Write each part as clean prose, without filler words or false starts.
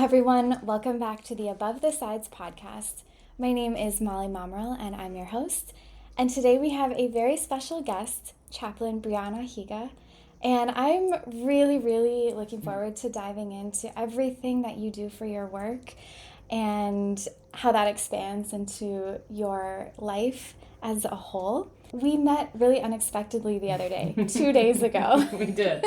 everyone. Welcome back to the Above the Sides podcast. My name is Molly Momrell, and I'm your host. And today we have a very special guest, Chaplain Brianna Higa. And I'm really looking forward to diving into everything that you do for your work and how that expands into your life as a whole. We met really unexpectedly the other day, 2 days ago. We did.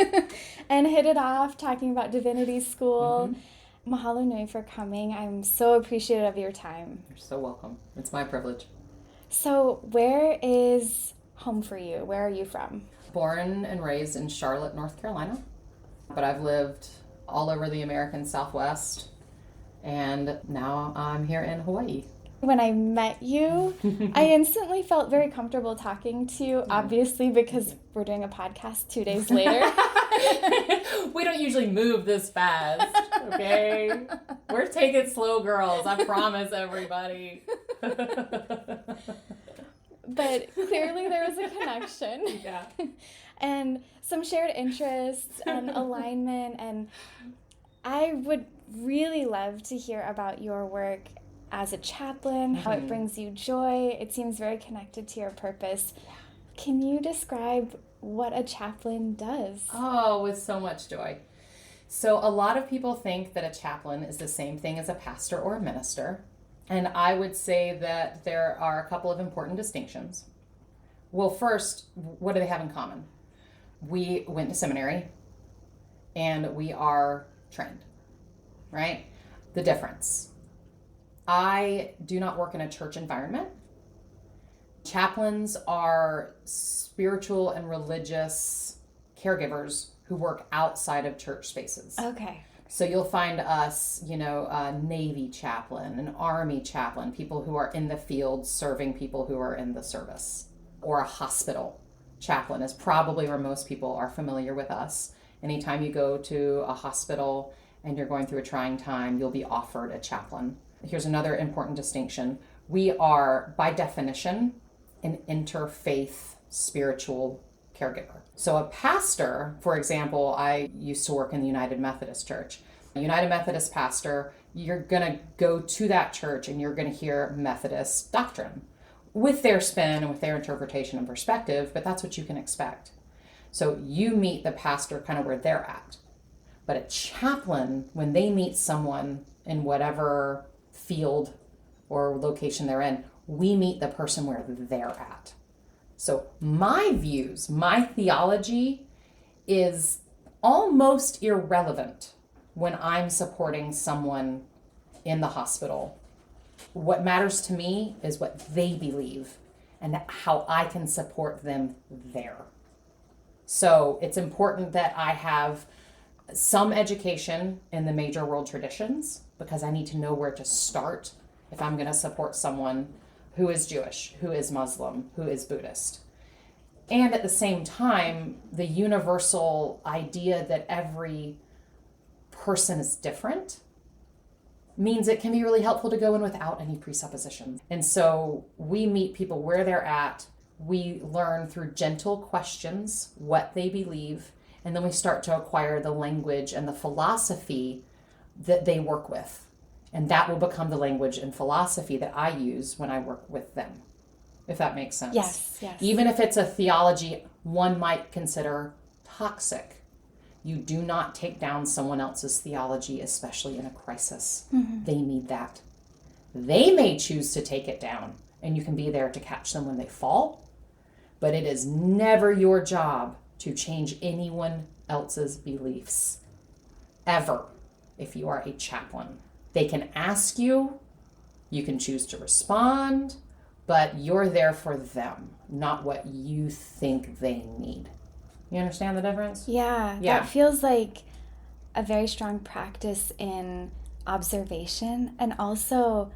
And hit it off talking about divinity school. Mm-hmm. Mahalo nui for coming. I'm so appreciative of your time. You're so welcome. It's my privilege. So where is home for you? Where are you from? Born and raised in Charlotte, North Carolina, but I've lived all over the American Southwest, and now I'm here in Hawaii. When I met you, I instantly felt very comfortable talking to you, obviously because we're doing a podcast 2 days later. We don't usually move this fast, okay? We're taking slow, girls. I promise everybody. But clearly there was a connection. Yeah. And some shared interests and alignment. And I would really love to hear about your work as a chaplain, how it brings you joy. It seems very connected to your purpose. Can you describe what a chaplain does? Oh, with so much joy. So a lot of people think that a chaplain is the same thing as a pastor or a minister. And I would say that there are a couple of important distinctions. Well, first, what do they have in common? We went to seminary and we are trained, right? The difference. I do not work in a church environment. Chaplains are spiritual and religious caregivers who work outside of church spaces. Okay. So you'll find us, a Navy chaplain, an Army chaplain, people who are in the field serving people who are in the service. Or a hospital chaplain is probably where most people are familiar with us. Anytime you go to a hospital and you're going through a trying time, you'll be offered a chaplain. Here's another important distinction. We are, by definition, an interfaith spiritual caregiver. So a pastor, for example, I used to work in the United Methodist Church. A United Methodist pastor, you're going to go to that church and you're going to hear Methodist doctrine with their spin and with their interpretation and perspective, but that's what you can expect. So you meet the pastor kind of where they're at. But a chaplain, when they meet someone in whatever field or location they're in, we meet the person where they're at. So my views, my theology is almost irrelevant when I'm supporting someone in the hospital. What matters to me is what they believe and how I can support them there. So it's important that I have some education in the major world traditions because I need to know where to start if I'm going to support someone who is Jewish, who is Muslim, who is Buddhist. And at the same time, the universal idea that every person is different means it can be really helpful to go in without any presuppositions. And so we meet people where they're at. We learn through gentle questions what they believe, and then we start to acquire the language and the philosophy that they work with. And that will become the language and philosophy that I use when I work with them, if that makes sense. Yes. Even if it's a theology one might consider toxic, you do not take down someone else's theology, especially in a crisis. Mm-hmm. They need that. They may choose to take it down, and you can be there to catch them when they fall, but it is never your job to change anyone else's beliefs, ever, if you are a chaplain. They can ask you, you can choose to respond, but you're there for them, not what you think they need. You understand the difference? Yeah. That feels like a very strong practice in observation and also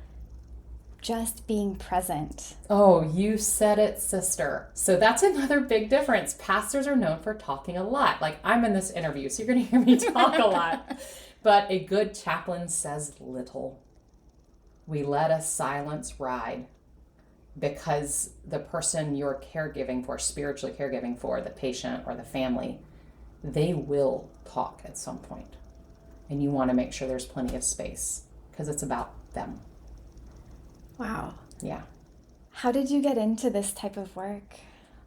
just being present. Oh, you said it, sister. So that's another big difference. Pastors are known for talking a lot. Like, I'm in this interview, so you're going to hear me talk a lot. But a good chaplain says little. We let a silence ride because the person you're caregiving for, spiritually caregiving for, the patient or the family, they will talk at some point. and you want to make sure there's plenty of space because it's about them. Wow. Yeah. How did you get into this type of work?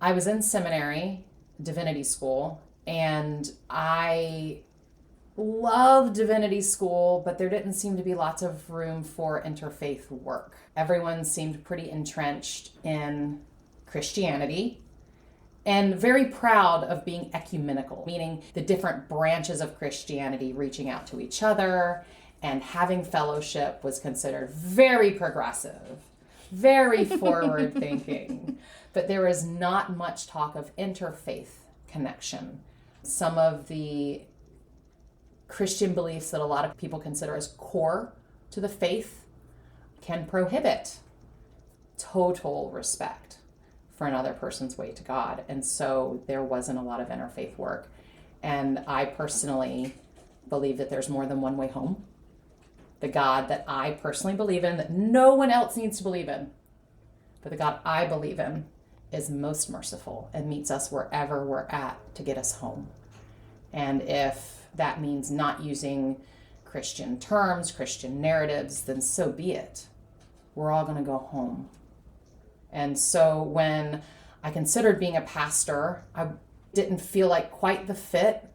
I was in seminary, divinity school, and I loved divinity school, but there didn't seem to be lots of room for interfaith work. Everyone seemed pretty entrenched in Christianity and very proud of being ecumenical, meaning the different branches of Christianity reaching out to each other and having fellowship was considered very progressive, very forward thinking. But there was not much talk of interfaith connection. Some of the Christian beliefs that a lot of people consider as core to the faith can prohibit total respect for another person's way to God. And so there wasn't a lot of interfaith work. And I personally believe that there's more than one way home. The God that I personally believe in, that no one else needs to believe in, but the God I believe in is most merciful and meets us wherever we're at to get us home. And if that means not using Christian terms, Christian narratives, then so be it. We're all going to go home. And so when I considered being a pastor, I didn't feel like quite the fit.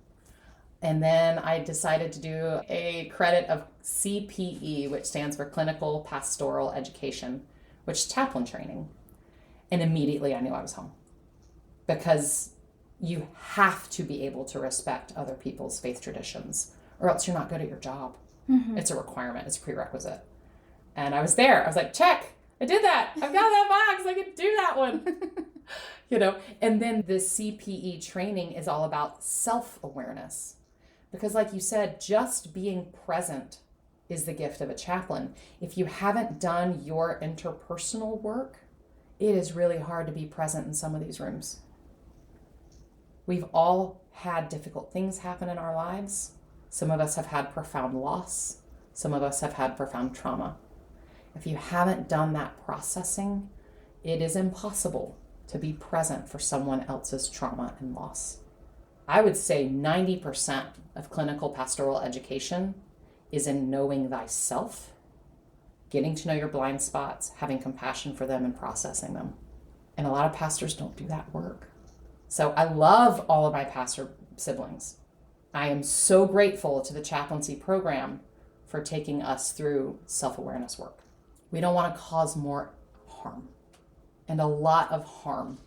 And then I decided to do a credit of CPE, which stands for Clinical Pastoral Education, which is chaplain training. And immediately I knew I was home, because you have to be able to respect other people's faith traditions, or else you're not good at your job. Mm-hmm. It's a requirement. It's a prerequisite. And I was there. I was like, check, I did that. I've got that box. I can do that one. And then the CPE training is all about self-awareness. Because like you said, just being present is the gift of a chaplain. If you haven't done your interpersonal work, it is really hard to be present in some of these rooms. We've all had difficult things happen in our lives. Some of us have had profound loss. Some of us have had profound trauma. If you haven't done that processing, it is impossible to be present for someone else's trauma and loss. I would say 90% of clinical pastoral education is in knowing thyself, getting to know your blind spots, having compassion for them, and processing them. And a lot of pastors don't do that work. So I love all of my pastor siblings. I am so grateful to the chaplaincy program for taking us through self-awareness work. We don't want to cause more harm. And a lot of harm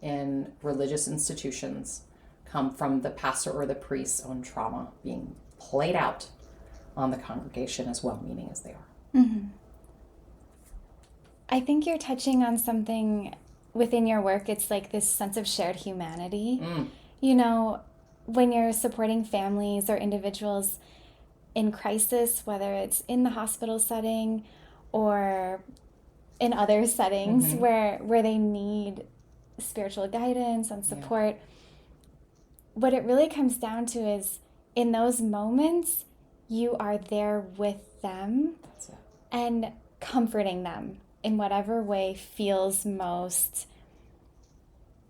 in religious institutions come from the pastor or the priest's own trauma being played out on the congregation, as well-meaning as they are. Mm-hmm. I think you're touching on something within your work. It's like this sense of shared humanity. When you're supporting families or individuals in crisis, whether it's in the hospital setting or in other settings, mm-hmm. where they need spiritual guidance and support, what it really comes down to is, in those moments, you are there with them. That's it. And comforting them in whatever way feels most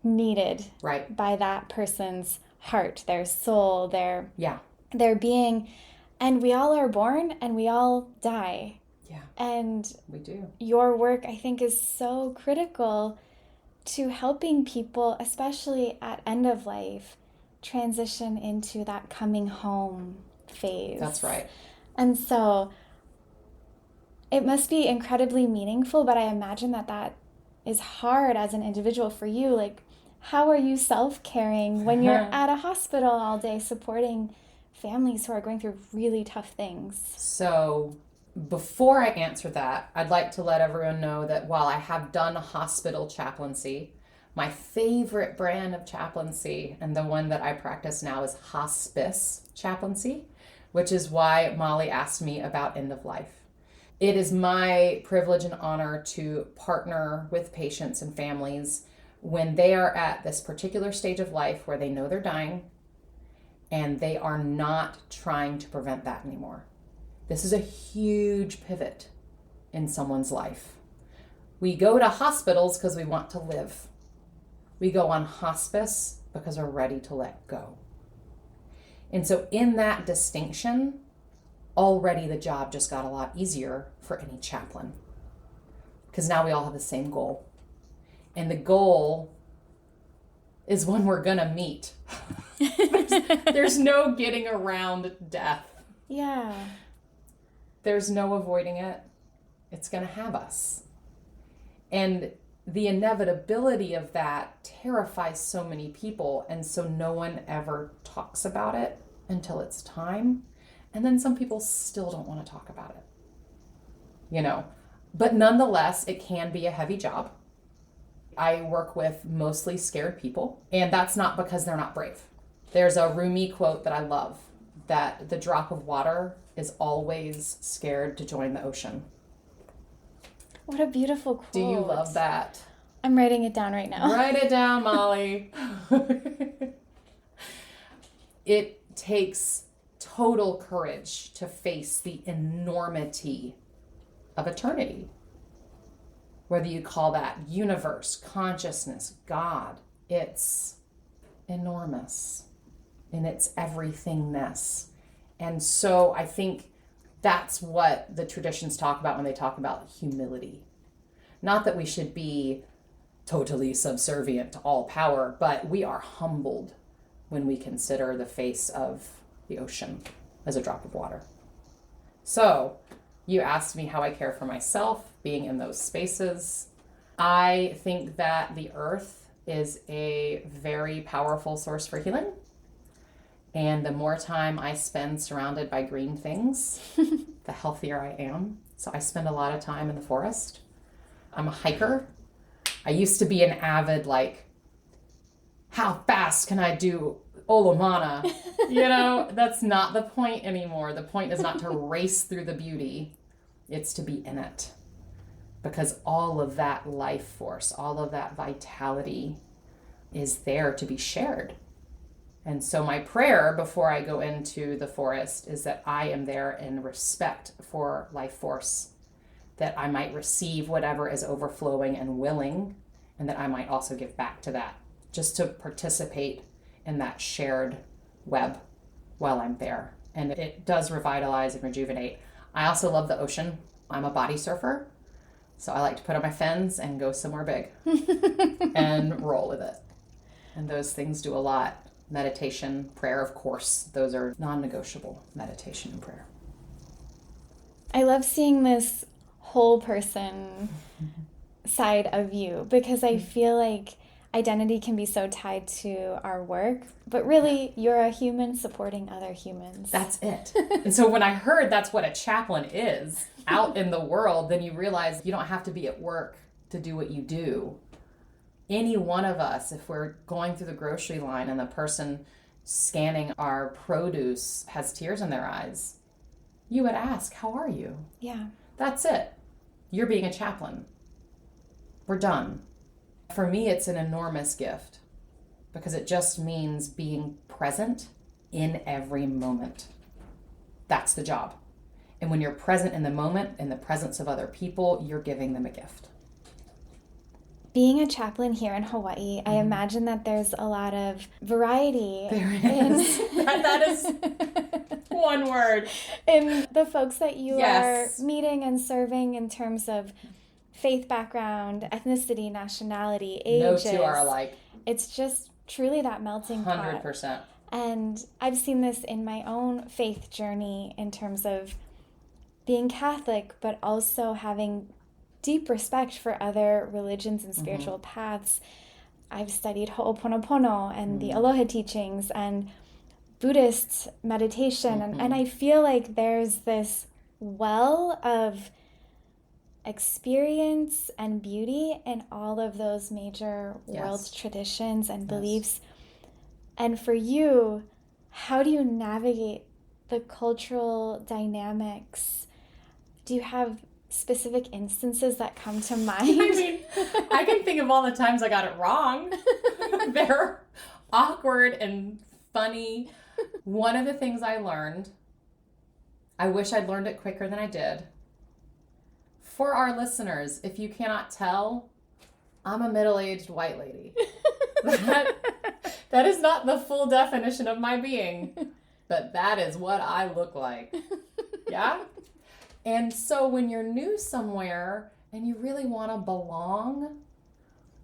needed by that person's heart, their soul, their being. And we all are born and we all die. Yeah. And we do. Your work, I think, is so critical to helping people, especially at end of life, transition into that coming home phase. That's right. And so it must be incredibly meaningful, but I imagine that is hard as an individual for you. Like, how are you self-caring when you're at a hospital all day supporting families who are going through really tough things? So before I answer that, I'd like to let everyone know that while I have done hospital chaplaincy, my favorite brand of chaplaincy, and the one that I practice now, is hospice chaplaincy, which is why Molly asked me about end of life. It is my privilege and honor to partner with patients and families when they are at this particular stage of life where they know they're dying and they are not trying to prevent that anymore. This is a huge pivot in someone's life. We go to hospitals because we want to live. We go on hospice because we're ready to let go. And so in that distinction, already the job just got a lot easier for any chaplain. Because now we all have the same goal. And the goal is one we're going to meet. There's no getting around death. Yeah. There's no avoiding it. It's going to have us. And the inevitability of that terrifies so many people. And so no one ever talks about it until it's time. And then some people still don't want to talk about it. You know, but nonetheless, it can be a heavy job. I work with mostly scared people, and that's not because they're not brave. There's a Rumi quote that I love, that the drop of water is always scared to join the ocean. What a beautiful quote. Do you love that? I'm writing it down right now. Write it down, Molly. It takes total courage to face the enormity of eternity. Whether you call that universe, consciousness, God, it's enormous in its everythingness. And so I think that's what the traditions talk about when they talk about humility. Not that we should be totally subservient to all power, but we are humbled when we consider the face of the ocean as a drop of water. So you asked me how I care for myself being in those spaces. I think that the earth is a very powerful source for healing. And the more time I spend surrounded by green things, the healthier I am. So I spend a lot of time in the forest. I'm a hiker. I used to be an avid, how fast can I do Olamana? You know, that's not the point anymore. The point is not to race through the beauty. It's to be in it. Because all of that life force, all of that vitality is there to be shared. And so my prayer before I go into the forest is that I am there in respect for life force, that I might receive whatever is overflowing and willing, and that I might also give back to that, just to participate in that shared web while I'm there. And it does revitalize and rejuvenate. I also love the ocean. I'm a body surfer, so I like to put on my fins and go somewhere big and roll with it. And those things do a lot. Meditation, prayer, of course, those are non-negotiable, meditation and prayer. I love seeing this whole person side of you, because I feel like identity can be so tied to our work, but really you're a human supporting other humans. That's it. And so when I heard that's what a chaplain is out in the world, then you realize you don't have to be at work to do what you do. Any one of us, if we're going through the grocery line and the person scanning our produce has tears in their eyes, you would ask, how are you? Yeah. That's it. You're being a chaplain. We're done. For me, it's an enormous gift because it just means being present in every moment. That's the job. And when you're present in the moment, in the presence of other people, you're giving them a gift. Being a chaplain here in Hawaii, I imagine that there's a lot of variety. There is. That is one word. In the folks that you Yes. are meeting and serving in terms of faith background, ethnicity, nationality, ages. No two are alike. It's just truly that melting pot. 100%. And I've seen this in my own faith journey in terms of being Catholic, but also having deep respect for other religions and spiritual paths. I've studied Ho'oponopono and the Aloha teachings and Buddhist meditation. And I feel like there's this well of experience and beauty in all of those major world traditions and beliefs. And for you, how do you navigate the cultural dynamics? Do you have specific instances that come to mind? I mean, I can think of all the times I got it wrong. They're awkward and funny. One of the things I learned, I wish I'd learned it quicker than I did. For our listeners, if you cannot tell, I'm a middle-aged white lady. That is not the full definition of my being, but that is what I look like. Yeah? And so when you're new somewhere and you really want to belong,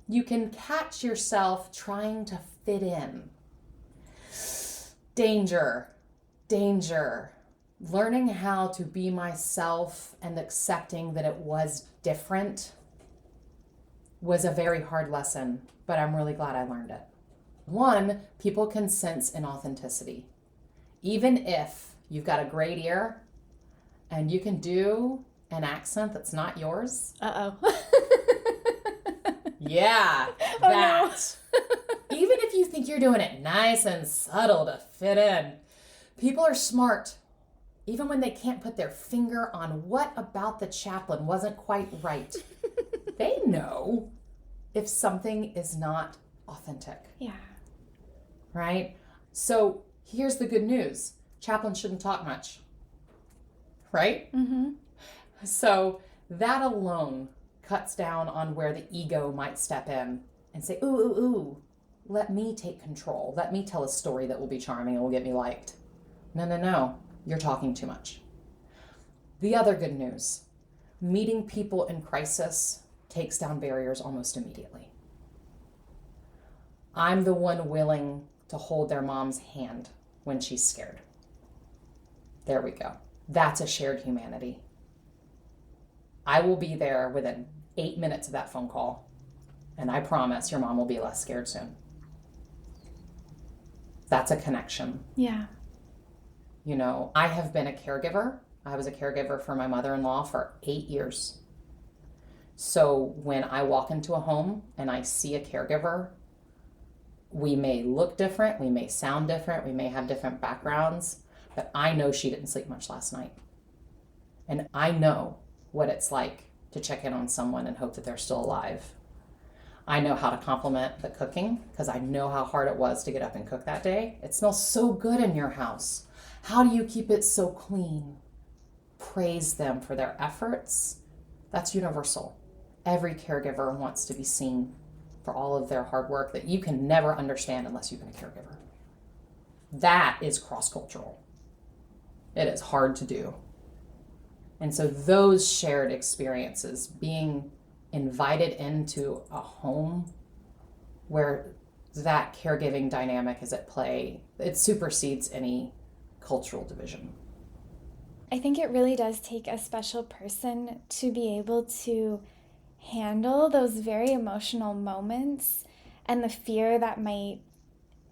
you can catch yourself trying to fit in. Danger. Learning how to be myself and accepting that it was different was a very hard lesson, but I'm really glad I learned it. One, people can sense inauthenticity. Even if you've got a great ear and you can do an accent that's not yours. Uh-oh. Yeah, that. Even if you think you're doing it nice and subtle to fit in, people are smart. Even when they can't put their finger on what about the chaplain wasn't quite right. They know if something is not authentic. Yeah. Right? So here's the good news. Chaplains shouldn't talk much. Right? Mm-hmm. So that alone cuts down on where the ego might step in and say, ooh, let me take control. Let me tell a story that will be charming and will get me liked. No. You're talking too much. The other good news, meeting people in crisis takes down barriers almost immediately. I'm the one willing to hold their mom's hand when she's scared. There we go. That's a shared humanity. I will be there within 8 minutes of that phone call, and I promise your mom will be less scared soon. That's a connection. Yeah. You know, I have been a caregiver. I was a caregiver for my mother-in-law for 8 years. So when I walk into a home and I see a caregiver, we may look different, we may sound different, we may have different backgrounds, but I know she didn't sleep much last night. And I know what it's like to check in on someone and hope that they're still alive. I know how to compliment the cooking because I know how hard it was to get up and cook that day. It smells so good in your house. How do you keep it so clean? Praise them for their efforts. That's universal. Every caregiver wants to be seen for all of their hard work that you can never understand unless you've been a caregiver. That is cross-cultural. It is hard to do. And so those shared experiences, being invited into a home where that caregiving dynamic is at play, it supersedes any cultural division. I think it really does take a special person to be able to handle those very emotional moments and the fear that might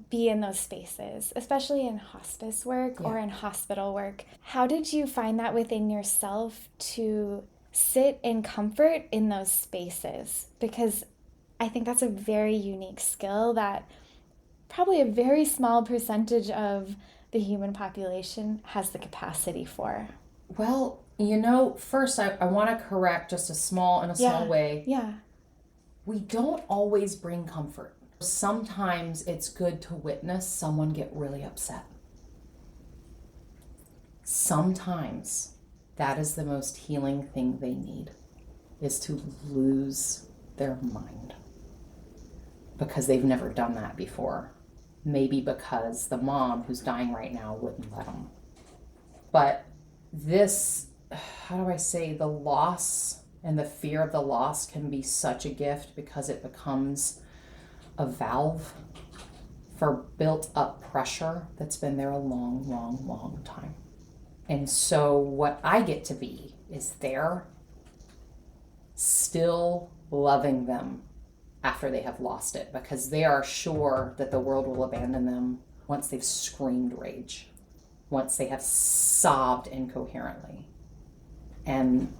be in those spaces, especially in hospice work or in hospital work. How did you find that within yourself to sit in comfort in those spaces? Because I think that's a very unique skill that probably a very small percentage of the human population has the capacity for. Well, you know, first I want to correct just a small way. Yeah. We don't always bring comfort. Sometimes it's good to witness someone get really upset. Sometimes that is the most healing thing they need, is to lose their mind because they've never done that before. Maybe because the mom who's dying right now wouldn't let them. But this, the loss and the fear of the loss can be such a gift because it becomes a valve for built up pressure that's been there a long time. And so what I get to be is there, still loving them after they have lost it, because they are sure that the world will abandon them once they've screamed rage, once they have sobbed incoherently. And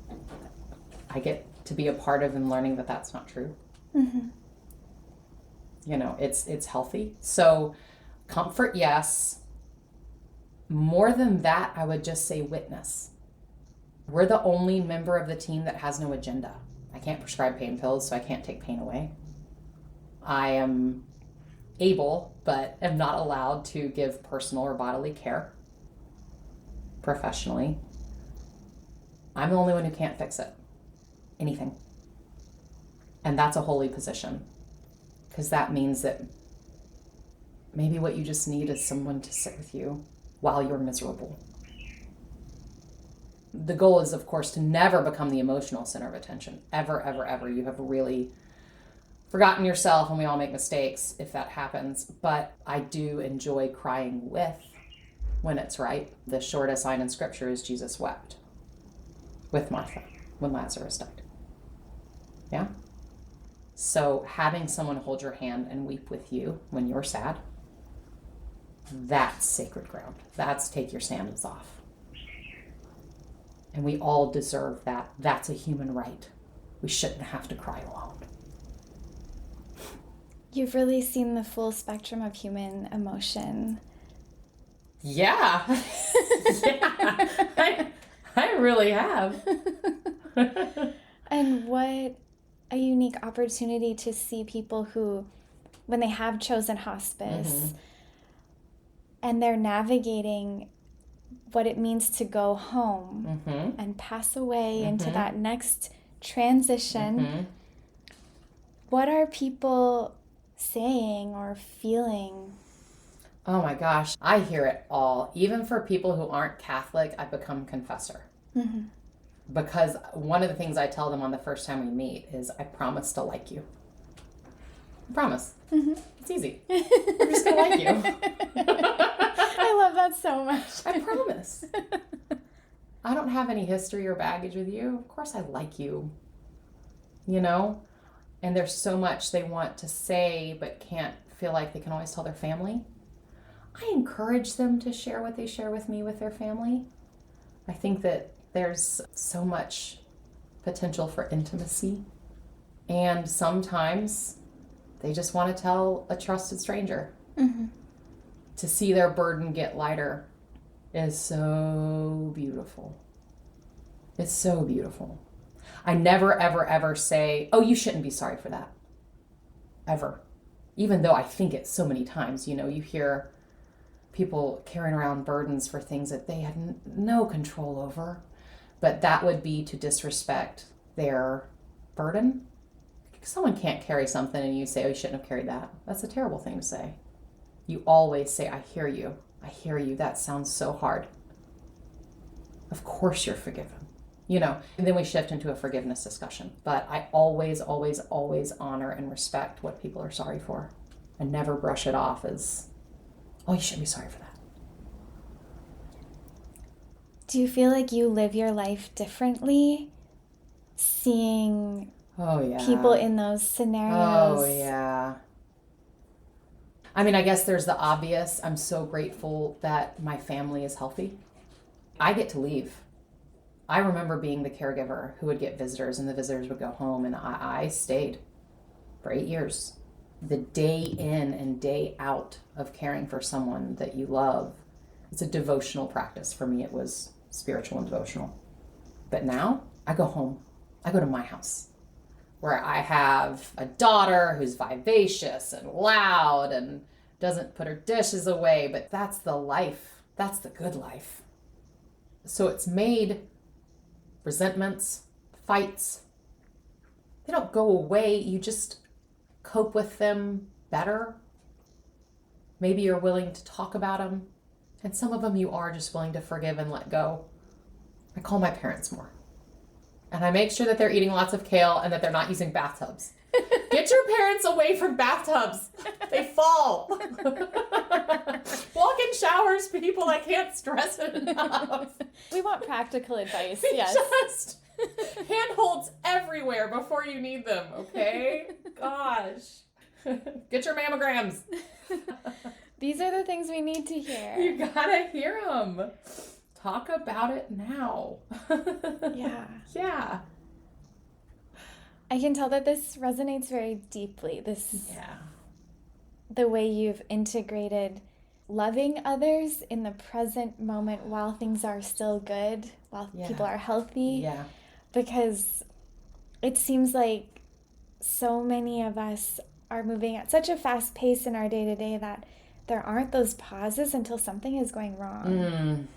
I get to be a part of them learning that that's not true. Mm-hmm. You know, it's healthy. So comfort, yes. More than that, I would just say witness. We're the only member of the team that has no agenda. I can't prescribe pain pills, so I can't take pain away. I am able, but am not allowed to give personal or bodily care professionally. I'm the only one who can't fix it. Anything. And that's a holy position, because that means that maybe what you just need is someone to sit with you while you're miserable. The goal is, of course, to never become the emotional center of attention. Ever, ever, ever. You have really forgotten yourself, and we all make mistakes if that happens. But I do enjoy crying with when it's right. The shortest line in Scripture is Jesus wept with Martha when Lazarus died. Yeah? So having someone hold your hand and weep with you when you're sad, that's sacred ground. That's take your sandals off. And we all deserve that. That's a human right. We shouldn't have to cry alone. You've really seen the full spectrum of human emotion. Yeah. Yeah. I really have. And what a unique opportunity to see people who, when they have chosen hospice, and they're navigating what it means to go home and pass away into that next transition. What are people saying or feeling? Oh my gosh, I hear it all. Even for people who aren't Catholic, I've become confessor. Because one of the things I tell them on the first time we meet is, I promise to like you. I promise. It's easy. I'm just going to like you. I love that so much. I promise. I don't have any history or baggage with you. Of course I like you. You know? And there's so much they want to say but can't feel like they can always tell their family. I encourage them to share what they share with me with their family. I think that there's so much potential for intimacy. And sometimes they just want to tell a trusted stranger. To see their burden get lighter is so beautiful. It's so beautiful. I never, ever, ever say, oh, you shouldn't be sorry for that. Ever. Even though I think it so many times. You know, you hear people carrying around burdens for things that they had no control over. But that would be to disrespect their burden. Someone can't carry something and you say, oh, you shouldn't have carried that. That's a terrible thing to say. You always say, I hear you. I hear you. That sounds so hard. Of course you're forgiven. You know, and then we shift into a forgiveness discussion. But I always, always, always honor and respect what people are sorry for. And never brush it off as, oh, you shouldn't be sorry for that. Do you feel like you live your life differently, seeing people in those scenarios? Oh, yeah. I mean, I guess there's the obvious. I'm so grateful that my family is healthy. I get to leave. I remember being the caregiver who would get visitors, and the visitors would go home, and I stayed for 8 years. The day in and day out of caring for someone that you love, it's a devotional practice. For me, it was spiritual and devotional. But now, I go home. I go to my house, where I have a daughter who's vivacious and loud and doesn't put her dishes away, but that's the life. That's the good life. So it's made resentments, fights, they don't go away. You just cope with them better. Maybe you're willing to talk about them. And some of them you are just willing to forgive and let go. I call my parents more. And I make sure that they're eating lots of kale and that they're not using bathtubs. Get your parents away from bathtubs. They fall. Walk-in showers, people. I can't stress it enough. We want practical advice, yes. Just handholds everywhere before you need them, okay? Gosh. Get your mammograms. These are the things we need to hear. You gotta hear them. Talk about it now. Yeah. Yeah. I can tell that this resonates very deeply. The way you've integrated loving others in the present moment while things are still good, while people are healthy. Yeah. Because it seems like so many of us are moving at such a fast pace in our day-to-day that there aren't those pauses until something is going wrong.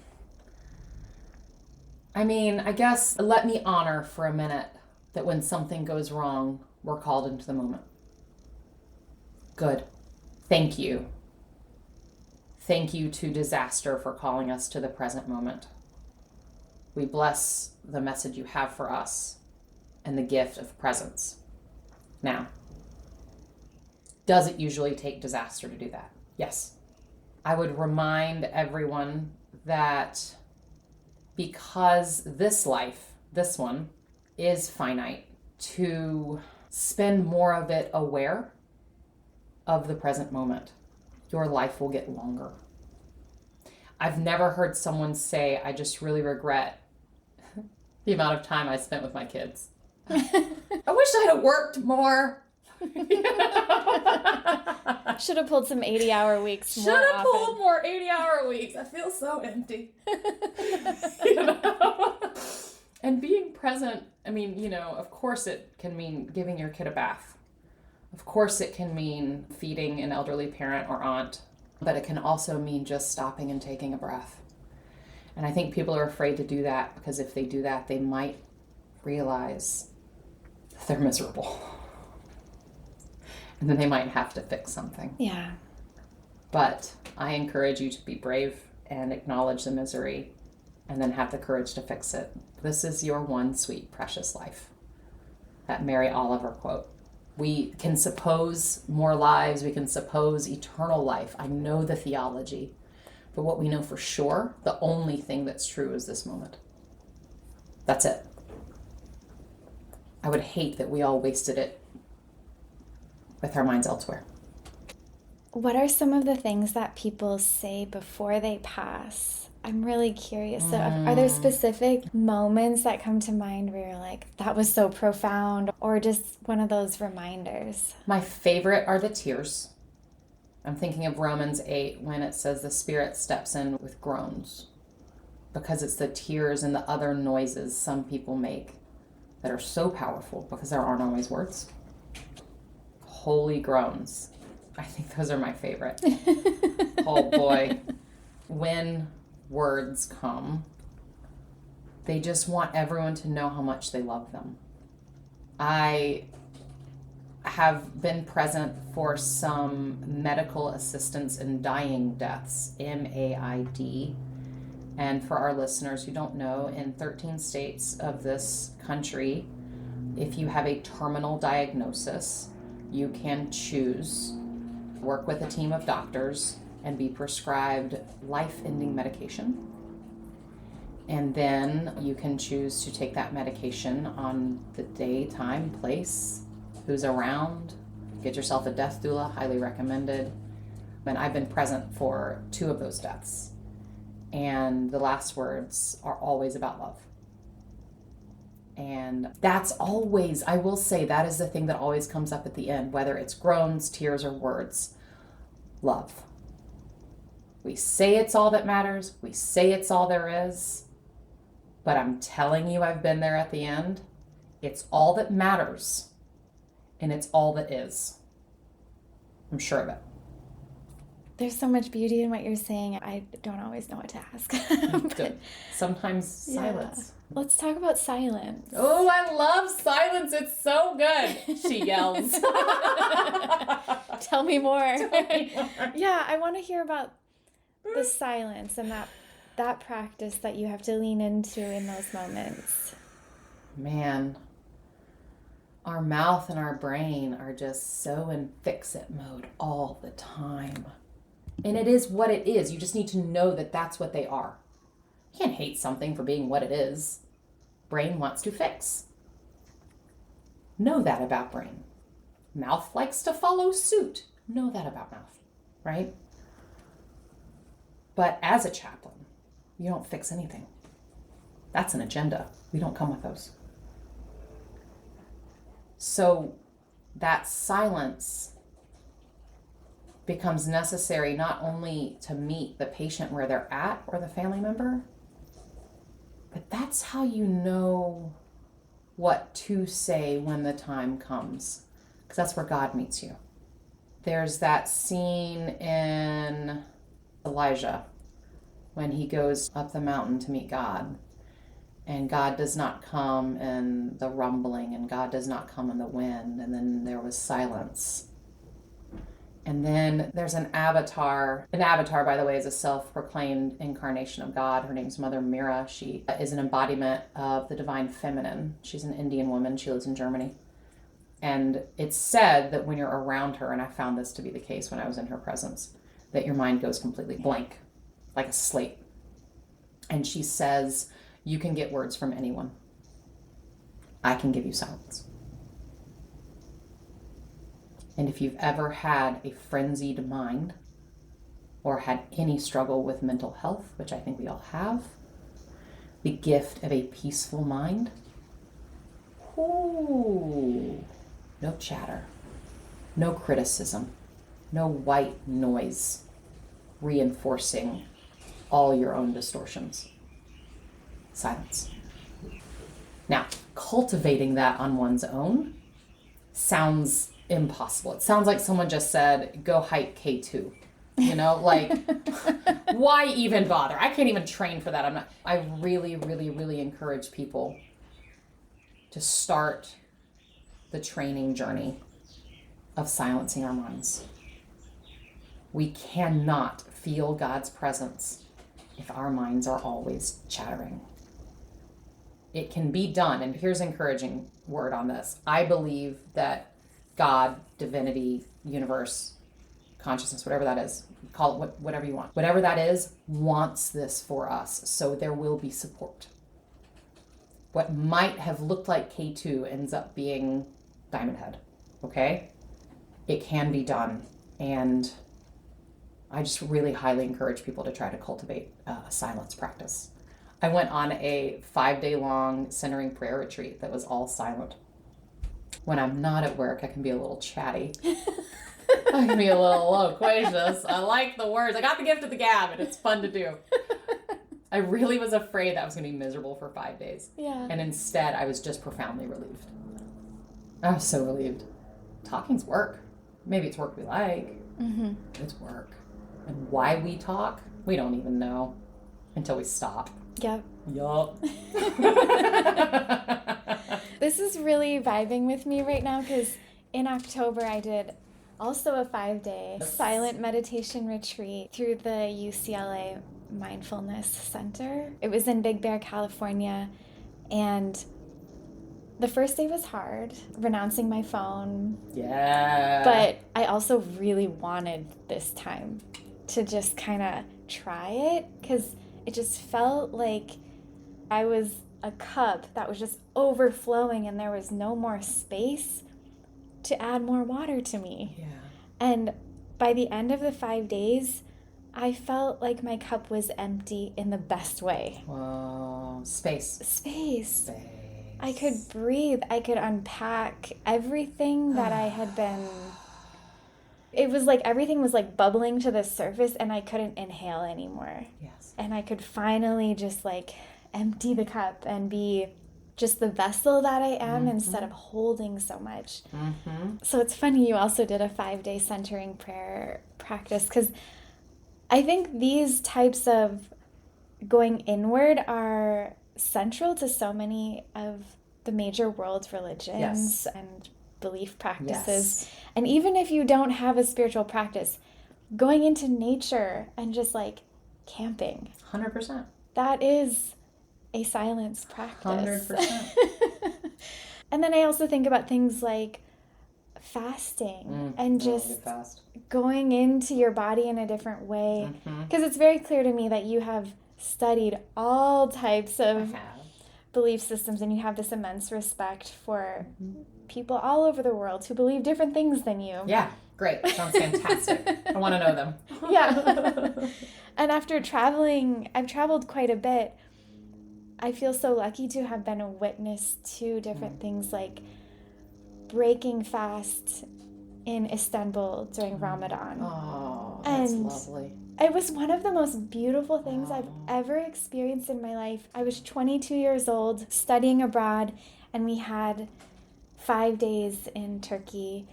I mean, I guess let me honor for a minute that when something goes wrong, we're called into the moment. Good. Thank you. Thank you to disaster for calling us to the present moment. We bless the message you have for us and the gift of presence. Now, does it usually take disaster to do that? Yes. I would remind everyone that because this life, this one, is finite, to spend more of it aware of the present moment. Your life will get longer. I've never heard someone say, I just really regret the amount of time I spent with my kids. I wish I had worked more. Should have pulled some 80-hour weeks more Should have often. pulled more 80-hour weeks. I feel so empty. You know? And being present, I mean, you know, of course it can mean giving your kid a bath. Of course it can mean feeding an elderly parent or aunt, but it can also mean just stopping and taking a breath. And I think people are afraid to do that because if they do that, they might realize that they're miserable. And then they might have to fix something. Yeah. But I encourage you to be brave and acknowledge the misery and then have the courage to fix it. This is your one sweet, precious life. That Mary Oliver quote. We can suppose more lives. We can suppose eternal life. I know the theology. But what we know for sure, the only thing that's true is this moment. That's it. I would hate that we all wasted it with our minds elsewhere. What are some of the things that people say before they pass? I'm really curious. So are there specific moments that come to mind where you're like, that was so profound, or just one of those reminders? My favorite are the tears. I'm thinking of Romans 8 when it says the Spirit steps in with groans, because it's the tears and the other noises some people make that are so powerful because there aren't always words. Holy groans. I think those are my favorite. Oh boy. When words come, they just want everyone to know how much they love them. I have been present for some medical assistance in dying deaths, MAID. And for our listeners who don't know, in 13 states of this country, if you have a terminal diagnosis, you can choose, work with a team of doctors, and be prescribed life-ending medication. And then you can choose to take that medication on the day, time, place, who's around. Get yourself a death doula, highly recommended. And I've been present for 2 of those deaths. And the last words are always about love. And that's always, I will say, that is the thing that always comes up at the end, whether it's groans, tears, or words. Love. We say it's all that matters. We say it's all there is. But I'm telling you, I've been there at the end. It's all that matters. And it's all that is. I'm sure of it. There's so much beauty in what you're saying. I don't always know what to ask. Good. Sometimes silence. Let's talk about silence. Oh, I love silence. It's so good. She yells. Tell me more. Yeah. Yeah, I want to hear about the silence and that practice that you have to lean into in those moments. Man, our mouth and our brain are just so in fix-it mode all the time. And it is what it is. You just need to know that that's what they are. You can't hate something for being what it is. Brain wants to fix. Know that about brain. Mouth likes to follow suit. Know that about mouth, right? But as a chaplain, you don't fix anything. That's an agenda. We don't come with those. So that silence becomes necessary not only to meet the patient where they're at or the family member, but that's how you know what to say when the time comes, because that's where God meets you. There's that scene in Elijah when he goes up the mountain to meet God, and God does not come in the rumbling, and God does not come in the wind, and then there was silence. And then there's an avatar. An avatar, by the way, is a self-proclaimed incarnation of God. Her name's Mother Mira. She is an embodiment of the divine feminine. She's an Indian woman. She lives in Germany. And it's said that when you're around her, and I found this to be the case when I was in her presence, that your mind goes completely blank, like a slate. And she says, you can get words from anyone. I can give you silence. And if you've ever had a frenzied mind or had any struggle with mental health, which I think we all have, the gift of a peaceful mind, no chatter, no criticism, no white noise reinforcing all your own distortions. Silence. Now, cultivating that on one's own sounds impossible. It sounds like someone just said, go hike K2. You know, like, why even bother? I can't even train for that. I really, really, really encourage people to start the training journey of silencing our minds. We cannot feel God's presence if our minds are always chattering. It can be done, and here's an encouraging word on this. I believe that God, divinity, universe, consciousness, whatever that is, call it whatever you want. Whatever that is, wants this for us, so there will be support. What might have looked like K2 ends up being Diamond Head, okay? It can be done, and I just really highly encourage people to try to cultivate a silence practice. I went on a 5-day-long centering prayer retreat that was all silent. When I'm not at work, I can be a little chatty. I can be a little loquacious. I like the words. I got the gift of the gab, and it's fun to do. I really was afraid that I was going to be miserable for 5 days. Yeah. And instead, I was just profoundly relieved. I was so relieved. Talking's work. Maybe it's work we like. Mm-hmm. It's work. And why we talk, we don't even know until we stop. Yep. Yup. This is really vibing with me right now because in October I did also a 5-day silent meditation retreat through the UCLA Mindfulness Center. It was in Big Bear, California, and the first day was hard, renouncing my phone. Yeah. But I also really wanted this time to just kind of try it because it just felt like I was a cup that was just overflowing and there was no more space to add more water to me. Yeah. And by the end of the 5 days, I felt like my cup was empty in the best way. Whoa. Space. I could breathe. I could unpack everything that I had been... It was like everything was like bubbling to the surface and I couldn't inhale anymore. Yes. And I could finally just like empty the cup and be just the vessel that I am instead of holding so much. Mm-hmm. So it's funny you also did a 5-day centering prayer practice because I think these types of going inward are central to so many of the major world religions and belief practices. Yes. And even if you don't have a spiritual practice, going into nature and just like camping. 100%. That is a silence practice. 100%. And then I also think about things like fasting and just going into your body in a different way. Because it's very clear to me that you have studied all types of belief systems and you have this immense respect for people all over the world who believe different things than you. Yeah, great. Sounds fantastic. I want to know them. Yeah. And after traveling, I've traveled quite a bit. I feel so lucky to have been a witness to different things like breaking fast in Istanbul during Ramadan. Oh, that's lovely. It was one of the most beautiful things I've ever experienced in my life. I was 22 years old, studying abroad, and we had 5 days in Turkey,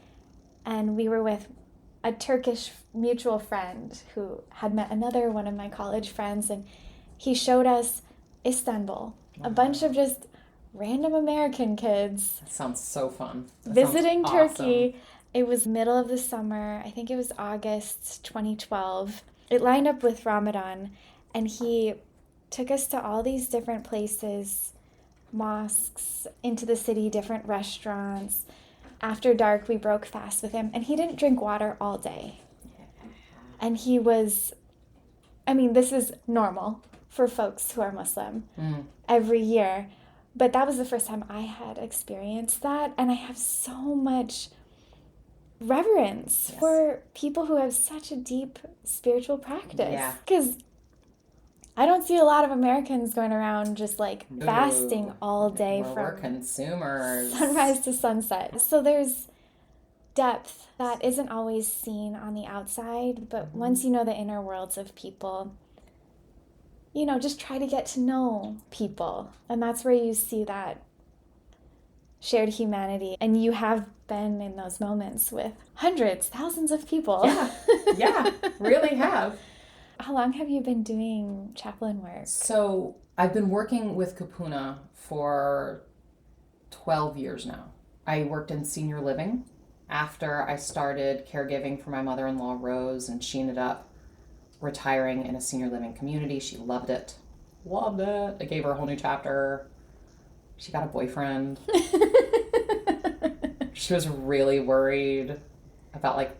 and we were with a Turkish mutual friend who had met another one of my college friends, and he showed us Istanbul, a bunch of just random American kids. That sounds so fun. Visiting Turkey, It was middle of the summer. I think it was August 2012. It lined up with Ramadan, and he took us to all these different places, mosques, into the city, different restaurants. After dark, we broke fast with him, and he didn't drink water all day. And he was, I mean, this is normal for folks who are Muslim every year. But that was the first time I had experienced that. And I have so much reverence for people who have such a deep spiritual practice. Yeah. Because I don't see a lot of Americans going around just like fasting all day we're consumers. Sunrise to sunset. So there's depth that isn't always seen on the outside, but once you know the inner worlds of people, you know, just try to get to know people. And that's where you see that shared humanity. And you have been in those moments with hundreds, thousands of people. Yeah, really have. How long have you been doing chaplain work? So I've been working with Kupuna for 12 years now. I worked in senior living after I started caregiving for my mother-in-law, Rose, and she ended up retiring in a senior living community. She loved it. Loved it. I gave her a whole new chapter. She got a boyfriend. She was really worried about, like,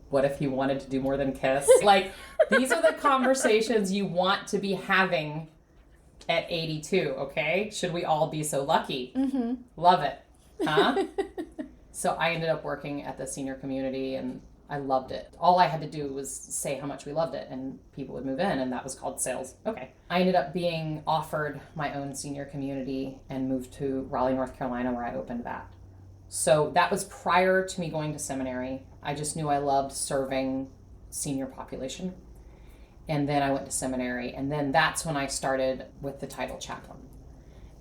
what if he wanted to do more than kiss? Like, these are the conversations you want to be having at 82, okay? Should we all be so lucky? Mm-hmm. Love it. Huh? So I ended up working at the senior community, and I loved it. All I had to do was say how much we loved it, and people would move in, and that was called sales. Okay. I ended up being offered my own senior community and moved to Raleigh, North Carolina, where I opened that. So that was prior to me going to seminary. I just knew I loved serving senior population. And then I went to seminary, and then that's when I started with the title chaplain.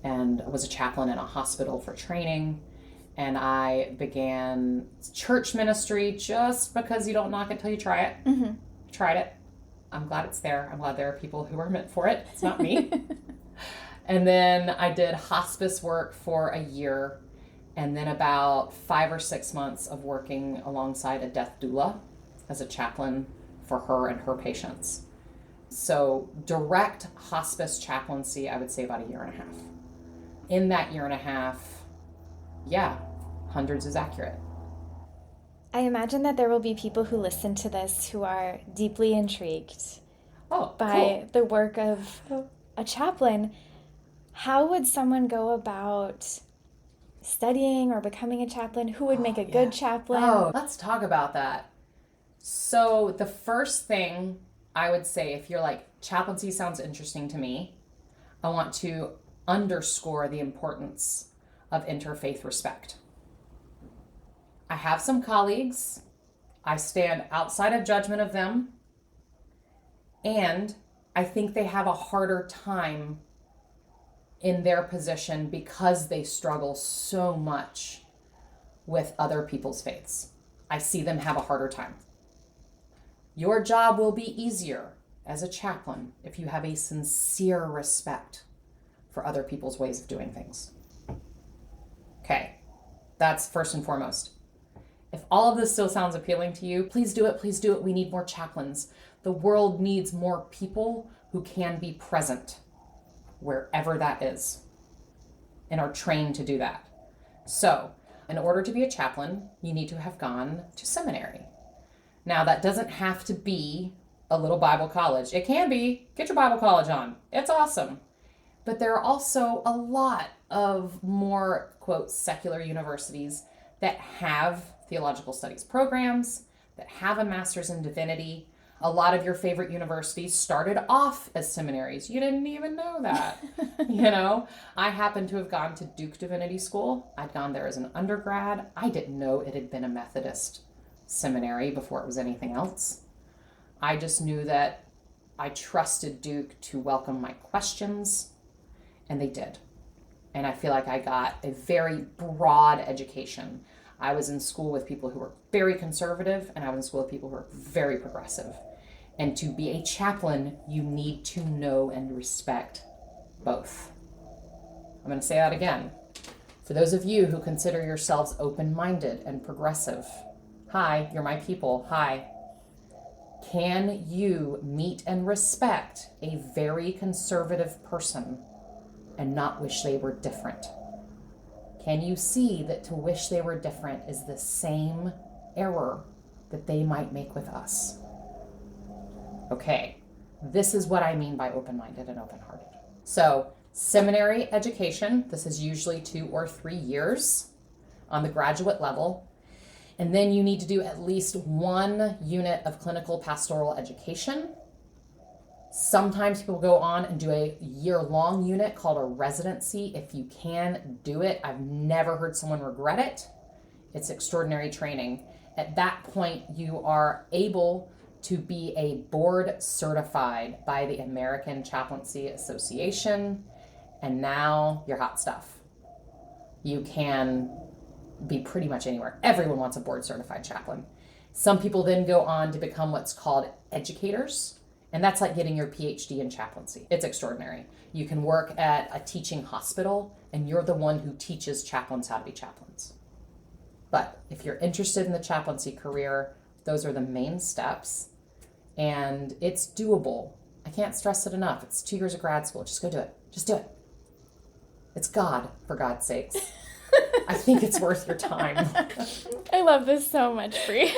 And I was a chaplain in a hospital for training. And I began church ministry just because you don't knock it till you try it. Mm-hmm. Tried it. I'm glad it's there. I'm glad there are people who are meant for it. It's not me. And then I did hospice work for a year, and then about 5 or 6 months of working alongside a death doula as a chaplain for her and her patients. So direct hospice chaplaincy, I would say about a year and a half. In that year and a half, yeah, hundreds is accurate. I imagine that there will be people who listen to this who are deeply intrigued by the work of a chaplain. How would someone go about studying or becoming a chaplain? Who would make a good chaplain? Oh, let's talk about that. So the first thing I would say, if you're like, chaplaincy sounds interesting to me, I want to underscore the importance of interfaith respect. I have some colleagues. I stand outside of judgment of them. And I think they have a harder time in their position because they struggle so much with other people's faiths. I see them have a harder time. Your job will be easier as a chaplain if you have a sincere respect for other people's ways of doing things. Okay, that's first and foremost. If all of this still sounds appealing to you, please do it, please do it. We need more chaplains. The world needs more people who can be present wherever that is and are trained to do that. So, in order to be a chaplain, you need to have gone to seminary. Now, that doesn't have to be a little Bible college. It can be. Get your Bible college on. It's awesome. But there are also a lot of more, quote, secular universities that have theological studies programs, that have a master's in divinity. A lot of your favorite universities started off as seminaries. You didn't even know that. You know, I happened to have gone to Duke Divinity School. I'd gone there as an undergrad. I didn't know it had been a Methodist seminary before it was anything else. I just knew that I trusted Duke to welcome my questions, and they did. And I feel like I got a very broad education. I was in school with people who were very conservative, and I was in school with people who were very progressive. And to be a chaplain, you need to know and respect both. I'm going to say that again. For those of you who consider yourselves open-minded and progressive, hi, you're my people, hi. Can you meet and respect a very conservative person and not wish they were different? Can you see that to wish they were different is the same error that they might make with us? Okay, this is what I mean by open-minded and open-hearted. So, seminary education, this is usually 2 or 3 years on the graduate level. And then you need to do at least 1 unit of clinical pastoral education. Sometimes people go on and do a year-long unit called a residency. If you can, do it. I've never heard someone regret it. It's extraordinary training. At that point, you are able to be a board certified by the American Chaplaincy Association. And now you're hot stuff. You can be pretty much anywhere. Everyone wants a board certified chaplain. Some people then go on to become what's called educators, and that's like getting your PhD in chaplaincy. It's extraordinary. You can work at a teaching hospital, and you're the one who teaches chaplains how to be chaplains. But if you're interested in the chaplaincy career, those are the main steps, and it's doable. I can't stress it enough. It's 2 years of grad school. Just go do it. Just do it. It's God, for God's sakes. I think it's worth your time. I love this so much, Bri.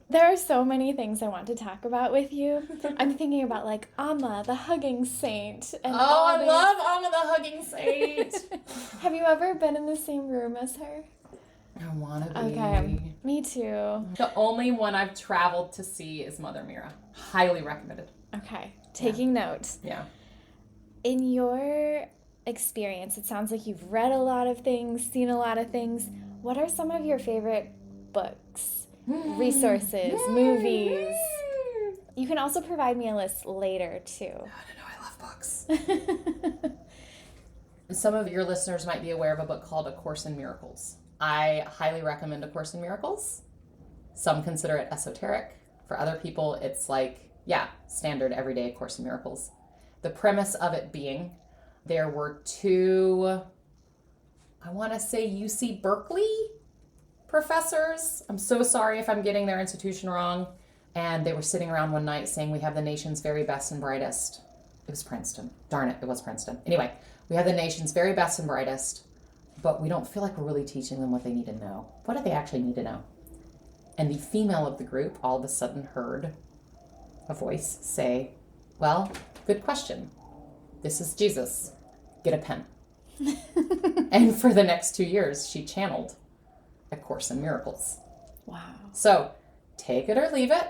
There are so many things I want to talk about with you. I'm thinking about like Amma, the hugging saint. And I love Amma, the hugging saint. Have you ever been in the same room as her? I want to be. Okay, me too. The only one I've traveled to see is Mother Mira. Highly recommended. Okay, taking notes. Yeah. In your experience, it sounds like you've read a lot of things, seen a lot of things. What are some of your favorite books, resources, movies? You can also provide me a list later, too. No, I love books. Some of your listeners might be aware of a book called A Course in Miracles. I highly recommend A Course in Miracles. Some consider it esoteric. For other people, it's like, standard everyday Course in Miracles. The premise of it being there were 2, I want to say UC Berkeley professors. I'm so sorry if I'm getting their institution wrong. And they were sitting around one night saying, we have the nation's very best and brightest. It was Princeton. Darn it, it was Princeton. Anyway, we have the nation's very best and brightest, but we don't feel like we're really teaching them what they need to know. What do they actually need to know? And the female of the group all of a sudden heard a voice say, well, good question. This is Jesus. Get a pen. And for the next 2 years, she channeled A Course in Miracles. Wow. So take it or leave it.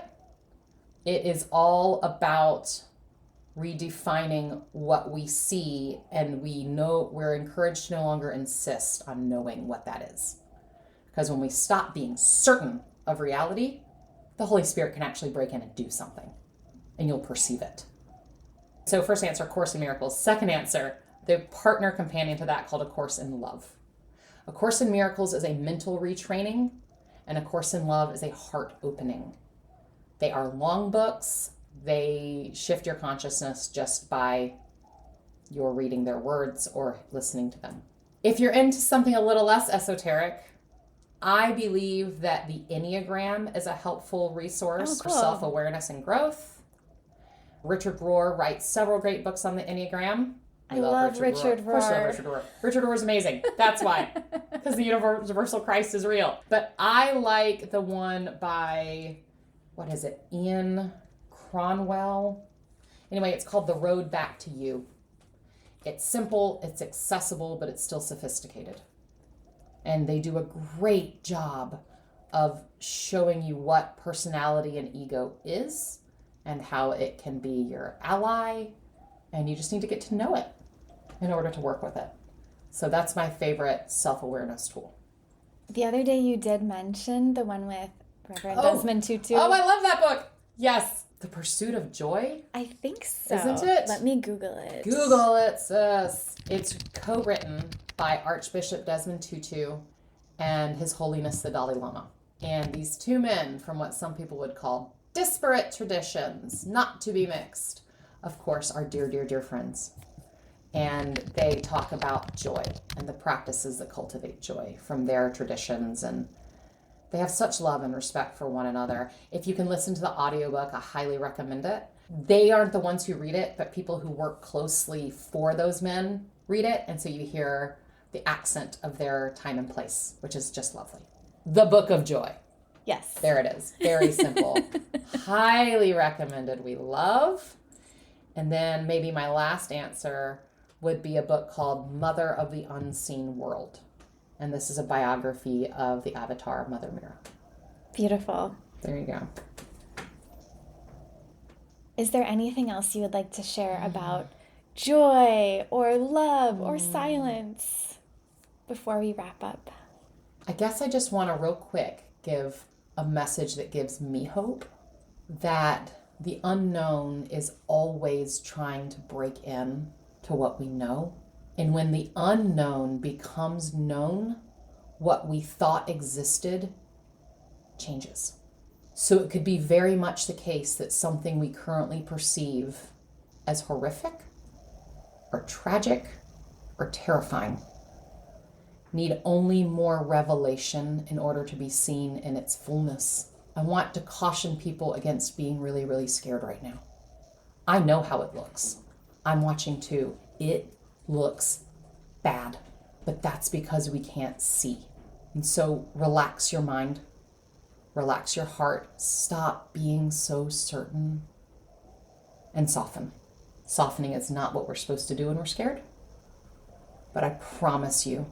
It is all about redefining what we see, and we're encouraged to no longer insist on knowing what that is. Because when we stop being certain of reality, the Holy Spirit can actually break in and do something, and you'll perceive it. So first answer, Course in Miracles. Second answer, the partner companion to that called A Course in Love. A Course in Miracles is a mental retraining, and A Course in Love is a heart opening. They are long books. They shift your consciousness just by your reading their words or listening to them. If you're into something a little less esoteric, I believe that the Enneagram is a helpful resource for self-awareness and growth. Richard Rohr writes several great books on the Enneagram. I love Richard Rohr. Of course I love Richard Rohr. Richard Rohr is amazing. That's why. Because the universal Christ is real. But I like the one by, Ian Cronwell. Anyway, it's called The Road Back to You. It's simple, it's accessible, but it's still sophisticated. And they do a great job of showing you what personality and ego is and how it can be your ally, and you just need to get to know it in order to work with it. So that's my favorite self-awareness tool. The other day you did mention the one with Reverend Desmond Tutu. Oh, I love that book. Yes. The Pursuit of Joy? I think so. Isn't it? Let me Google it. Google it, sis. It's co-written by Archbishop Desmond Tutu and His Holiness the Dalai Lama. And these 2 men from what some people would call disparate traditions, not to be mixed, of course, are dear, dear, dear friends. And they talk about joy and the practices that cultivate joy from their traditions. And they have such love and respect for one another. If you can listen to the audiobook, I highly recommend it. They aren't the ones who read it, but people who work closely for those men read it. And so you hear the accent of their time and place, which is just lovely. The Book of Joy. Yes. There it is. Very simple. Highly recommended. We love. And then maybe my last answer would be a book called Mother of the Unseen World. And this is a biography of the avatar Mother Mira. Beautiful. There you go. Is there anything else you would like to share about joy or love or silence before we wrap up? I guess I just want to real quick give a message that gives me hope that the unknown is always trying to break in to what we know. And when the unknown becomes known, what we thought existed changes. So it could be very much the case that something we currently perceive as horrific or tragic or terrifying need only more revelation in order to be seen in its fullness. I want to caution people against being really, really scared right now. I know how it looks. I'm watching too. It looks bad, but that's because we can't see. And so relax your mind, relax your heart, stop being so certain, and soften. Softening is not what we're supposed to do when we're scared, but I promise you,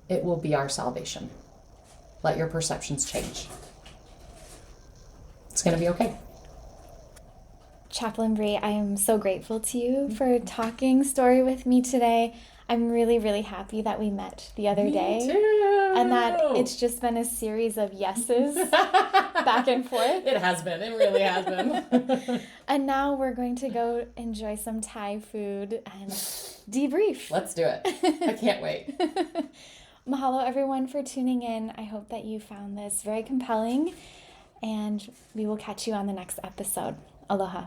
it will be our salvation. Let your perceptions change. It's going to be okay. Chaplain Bri, I am so grateful to you for talking story with me today. I'm really, really happy that we met the other day. Me too. And that it's just been a series of yeses back and forth. It has been. It really has been. And now we're going to go enjoy some Thai food and debrief. Let's do it. I can't wait. Mahalo, everyone, for tuning in. I hope that you found this very compelling, and we will catch you on the next episode. Aloha.